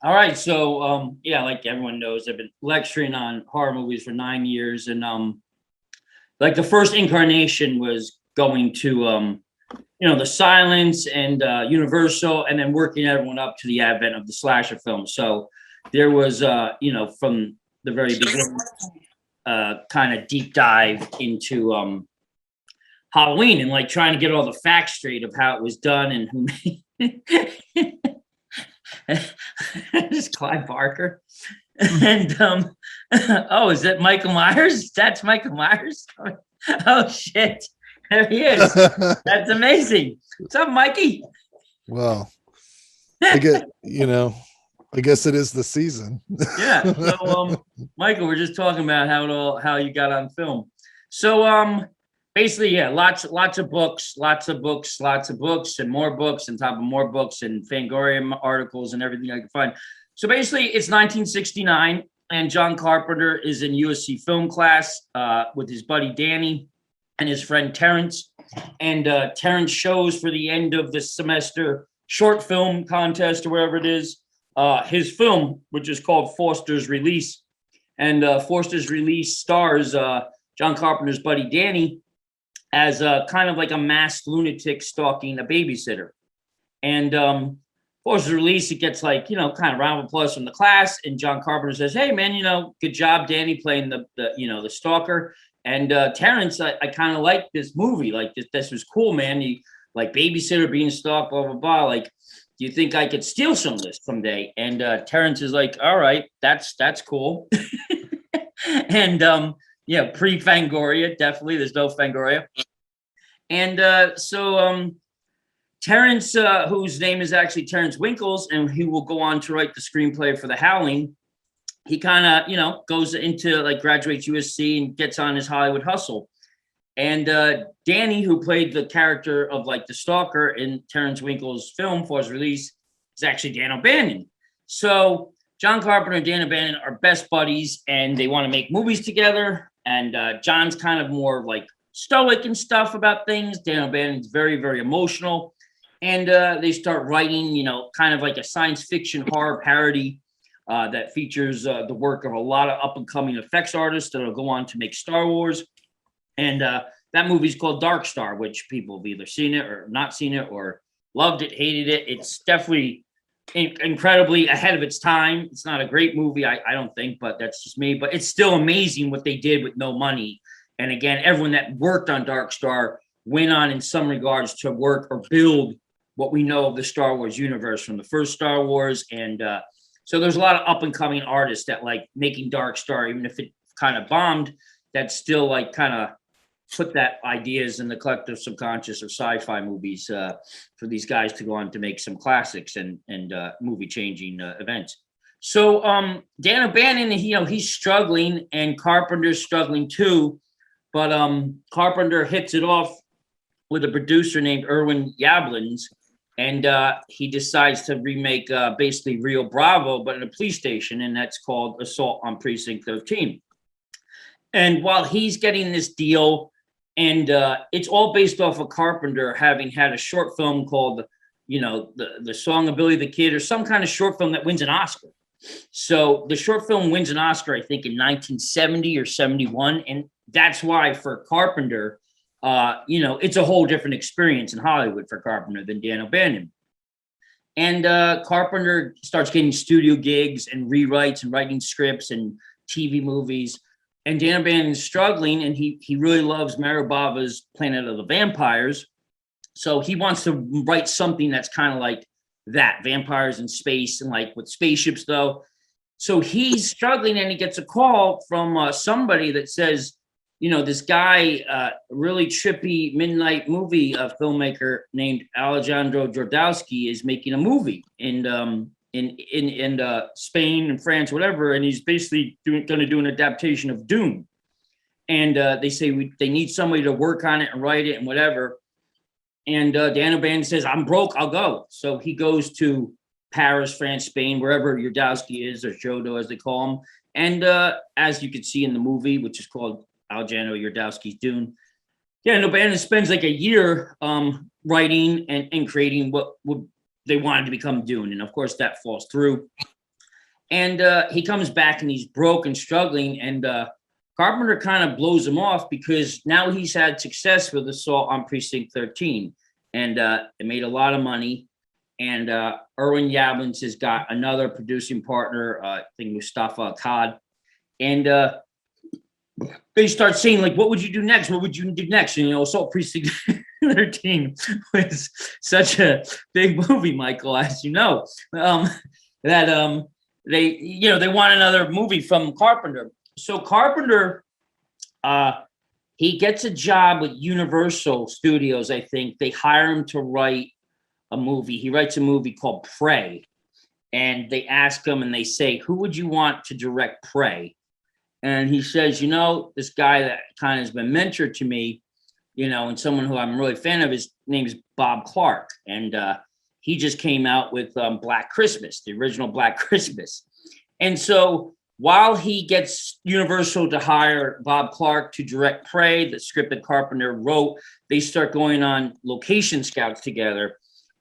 All right, so yeah, like everyone knows, I've been lecturing on horror movies for 9 years, and like the first incarnation was going to the Silence and Universal, and then working everyone up to the advent of the slasher film. So there was from the very beginning, kind of deep dive into Halloween and like trying to get all the facts straight of how it was done and who made. This is Clive Barker. And oh, is that Michael Myers? That's Michael Myers. Oh shit, there he is. That's amazing. What's up, Mikey? Well, I guess it is the season. Yeah. So Michael, we're just talking about how you got on film. So basically, yeah, lots of books, and more books on top of more books, and Fangoria articles and everything I can find. So basically, it's 1969, and John Carpenter is in USC film class with his buddy Danny and his friend Terrence. And Terrence shows for the end of the semester short film contest or whatever it is, his film, which is called Foster's Release. And Foster's Release stars John Carpenter's buddy Danny as kind of like a masked lunatic stalking a babysitter. And Foster's Release, it gets like, kind of round of applause from the class. And John Carpenter says, hey, man, good job, Danny, playing the stalker. And Terrence, I kind of like this movie. Like, this was cool, man. He, like, babysitter being stalked, blah, blah, blah. Like, do you think I could steal some of this someday? And Terrence is like, all right, that's cool. And pre-Fangoria, definitely. There's no Fangoria. And so Terrence, whose name is actually Terrence Winkles, and he will go on to write the screenplay for The Howling, he kind of, goes into, like, graduates USC and gets on his Hollywood hustle. And Danny, who played the character of, like, the stalker in Terrence Winkles' film, For His Release, is actually Dan O'Bannon. So John Carpenter and Dan O'Bannon are best buddies, and they want to make movies together. And John's kind of more, like, stoic and stuff about things. Dan O'Bannon's very, very emotional. And they start writing, kind of like a science fiction horror parody that features the work of a lot of up-and-coming effects artists that will go on to make Star Wars. And that movie's called Dark Star, which people have either seen it or not seen it or loved it, hated it. It's definitely incredibly ahead of its time. It's not a great movie, I don't think, but that's just me. But it's still amazing what they did with no money. And again, everyone that worked on Dark Star went on, in some regards, to work or build what we know of the Star Wars universe from the first Star Wars. And so there's a lot of up-and-coming artists that like making Dark Star, even if it kind of bombed, that still like kind of put that ideas in the collective subconscious of sci-fi movies for these guys to go on to make some classics and movie-changing events. So Dan O'Bannon, he's struggling, and Carpenter's struggling too. But Carpenter hits it off with a producer named Irwin Yablans, and he decides to remake basically Rio Bravo, but in a police station, and that's called Assault on Precinct 13. And while he's getting this deal, and it's all based off of Carpenter having had a short film called, the Song of Billy the Kid, or some kind of short film that wins an Oscar. So the short film wins an Oscar, I think, in 1970 or 71. And that's why for Carpenter, it's a whole different experience in Hollywood for Carpenter than Dan O'Bannon. And Carpenter starts getting studio gigs and rewrites and writing scripts and TV movies. And Dan O'Bannon's struggling, and he really loves Mario Bava's Planet of the Vampires. So he wants to write something that's kind of like that, vampires in space, and like with spaceships though. So he's struggling, and he gets a call from somebody that says, this guy, really trippy midnight movie filmmaker named Alejandro Jodorowsky is making a movie in Spain and France, whatever, and he's basically going to do an adaptation of Dune. And they say they need somebody to work on it and write it and whatever. And Dan O'Bannon says, I'm broke, I'll go. So he goes to Paris, France, Spain, wherever Jodorowsky is, or Jodo as they call him. And as you can see in the movie, which is called Alejandro Jodorowsky's Dune, Dan O'Bannon spends like a year writing and creating what would they wanted to become Dune, and of course that falls through. And he comes back and he's broke and struggling, and Carpenter kind of blows him off because now he's had success with Assault on Precinct 13, and it made a lot of money. And Irwin Yablans has got another producing partner, I think Mustafa Akkad, and they start saying, like, what would you do next? What would you do next? And, Assault Precinct 13 was such a big movie, Michael, as you know, that they want another movie from Carpenter. So Carpenter, he gets a job with Universal Studios, I think. They hire him to write a movie. He writes a movie called Prey. And they ask him and they say, who would you want to direct Prey? And he says, this guy that kind of has been mentored to me, and someone who I'm really a fan of, his name is Bob Clark. And he just came out with Black Christmas, the original Black Christmas. And so while he gets Universal to hire Bob Clark to direct Prey, the script that Carpenter wrote, they start going on location scouts together.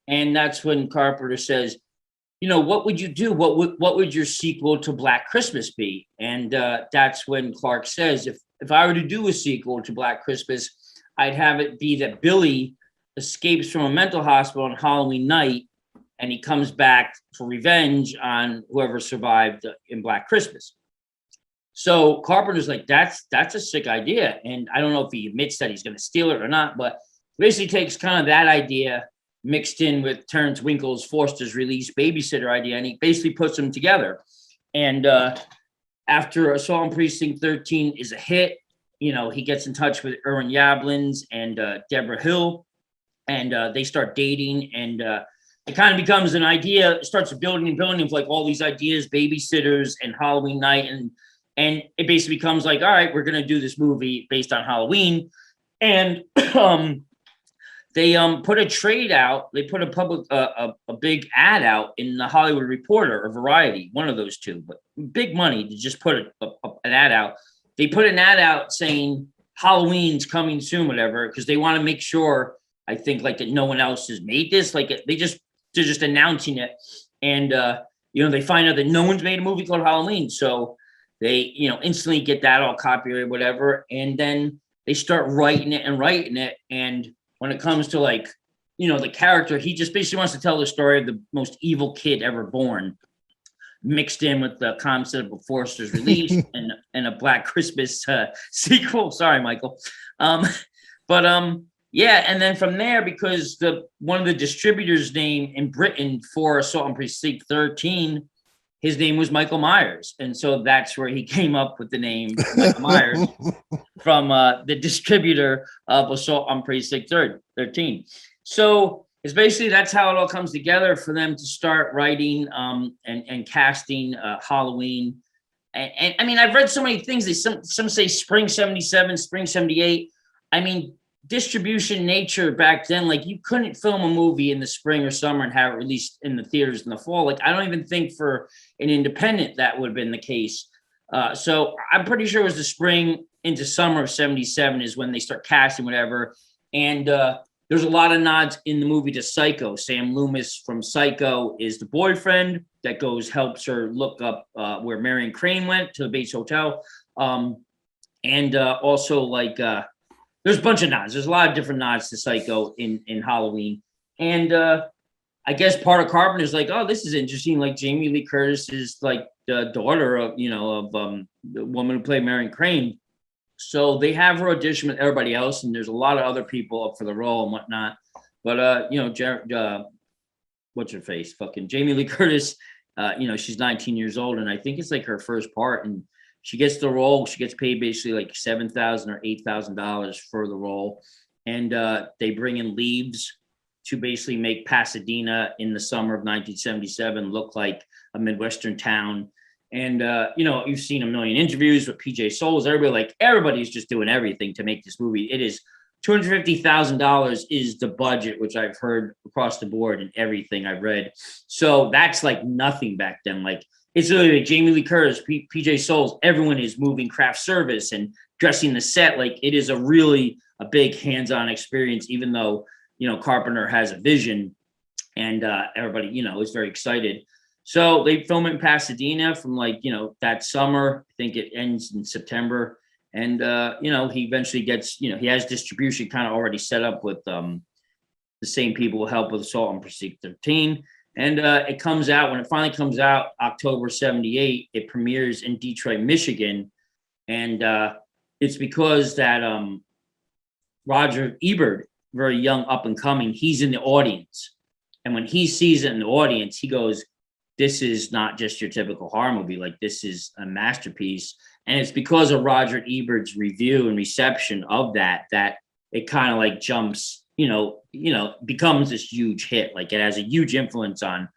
And that's when Carpenter says, what would you do? What would your sequel to Black Christmas be? And that's when Clark says, if I were to do a sequel to Black Christmas, I'd have it be that Billy escapes from a mental hospital on Halloween night, and he comes back for revenge on whoever survived in Black Christmas. So Carpenter's like, that's a sick idea. And I don't know if he admits that he's going to steal it or not, but basically takes kind of that idea mixed in with Terrence Winkle's Foster's Release babysitter idea, and he basically puts them together. And after Assault on Precinct 13 is a hit, he gets in touch with Irwin Yablans and Deborah Hill, and they start dating, and it kind of becomes an idea. It starts building and building of like all these ideas, babysitters and Halloween night, and it basically becomes like, all right, we're gonna do this movie based on Halloween, and they put a trade out. They put a big ad out in the Hollywood Reporter or Variety, one of those two, but big money to just put an ad out. They put an ad out saying Halloween's coming soon, whatever, because they want to make sure, I think, like that no one else has made this. Like they're just announcing it, and they find out that no one's made a movie called Halloween, so they instantly get that all copyrighted, whatever, and then they start writing it. And when it comes to like, the character, he just basically wants to tell the story of the most evil kid ever born, mixed in with the concept of Foster's Release and a Black Christmas sequel. Sorry, Michael. Yeah, and then from there, because one of the distributors' name in Britain for Assault on Precinct 13, his name was Michael Myers, and so that's where he came up with the name Michael Myers from the distributor of Assault on Precinct 13. So it's basically that's how it all comes together for them to start writing and casting Halloween. And I mean, I've read so many things. Some say spring 77, spring 78. I mean, distribution nature back then, like you couldn't film a movie in the spring or summer and have it released in the theaters in the fall. Like I don't even think for an independent that would have been the case. So I'm pretty sure it was the spring into summer of 77 is when they start casting whatever. And there's a lot of nods in the movie to Psycho. Sam Loomis from Psycho is the boyfriend that helps her look up where Marion Crane went to the Bates Hotel. And also like there's a bunch of nods. There's a lot of different nods to Psycho in Halloween. And I guess part of Carpenter's like, oh, this is interesting. Like Jamie Lee Curtis is like the daughter of the woman who played Marion Crane. So they have her audition with everybody else, and there's a lot of other people up for the role and whatnot. But what's her face? Fucking Jamie Lee Curtis. She's 19 years old, and I think it's like her first part, and she gets the role. She gets paid basically like $7,000 or $8,000 for the role, and they bring in leads to basically make Pasadena in the summer of 1977 look like a Midwestern town. And you've seen a million interviews with PJ Souls. Everybody's just doing everything to make this movie. It is $250,000 is the budget, which I've heard across the board and everything I've read. So that's like nothing back then. Like it's literally like Jamie Lee Curtis, PJ Souls. Everyone is moving craft service and dressing the set. Like it is a big hands-on experience, even though Carpenter has a vision. and everybody, is very excited. So they film it in Pasadena from that summer. I think it ends in September. And, he eventually gets, he has distribution kind of already set up with the same people who help with Assault on Precinct 13. And it comes out, when it finally comes out, October 78, it premieres in Detroit, Michigan. And it's because that Roger Ebert, very young, up and coming, he's in the audience. And when he sees it in the audience, he goes, this is not just your typical horror movie. Like, this is a masterpiece. And it's because of Roger Ebert's review and reception of that it kind of jumps, becomes this huge hit. Like, it has a huge influence on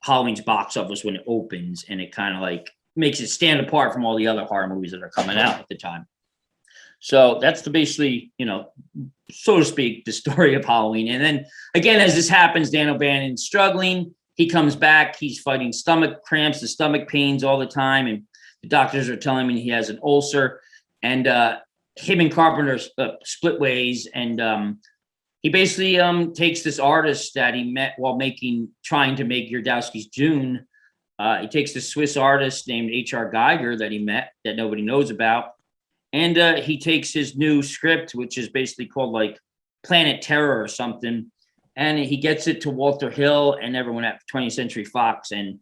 Halloween's box office when it opens, and it kind of makes it stand apart from all the other horror movies that are coming out at the time. So that's basically, so to speak, the story of Halloween. And then again, as this happens, Dan O'Bannon's struggling. He comes back. He's fighting stomach cramps and stomach pains all the time. And the doctors are telling him he has an ulcer. And him and Carpenter split ways. And he basically takes this artist that he met while trying to make Yardowski's Dune. He takes this Swiss artist named H.R. Geiger that he met that nobody knows about. And he takes his new script, which is basically called Planet Terror or something. And he gets it to Walter Hill and everyone at 20th Century Fox. And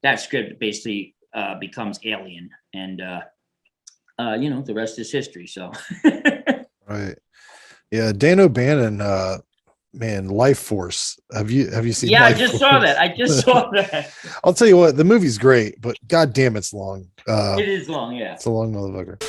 that script basically becomes Alien. And, the rest is history. So. Right. Yeah. Dan O'Bannon, man, Life Force. Have you seen? Yeah, Life I just Force? saw that. I just saw that. I'll tell you what, the movie's great, but God damn, it's long. It is long. Yeah. It's a long motherfucker.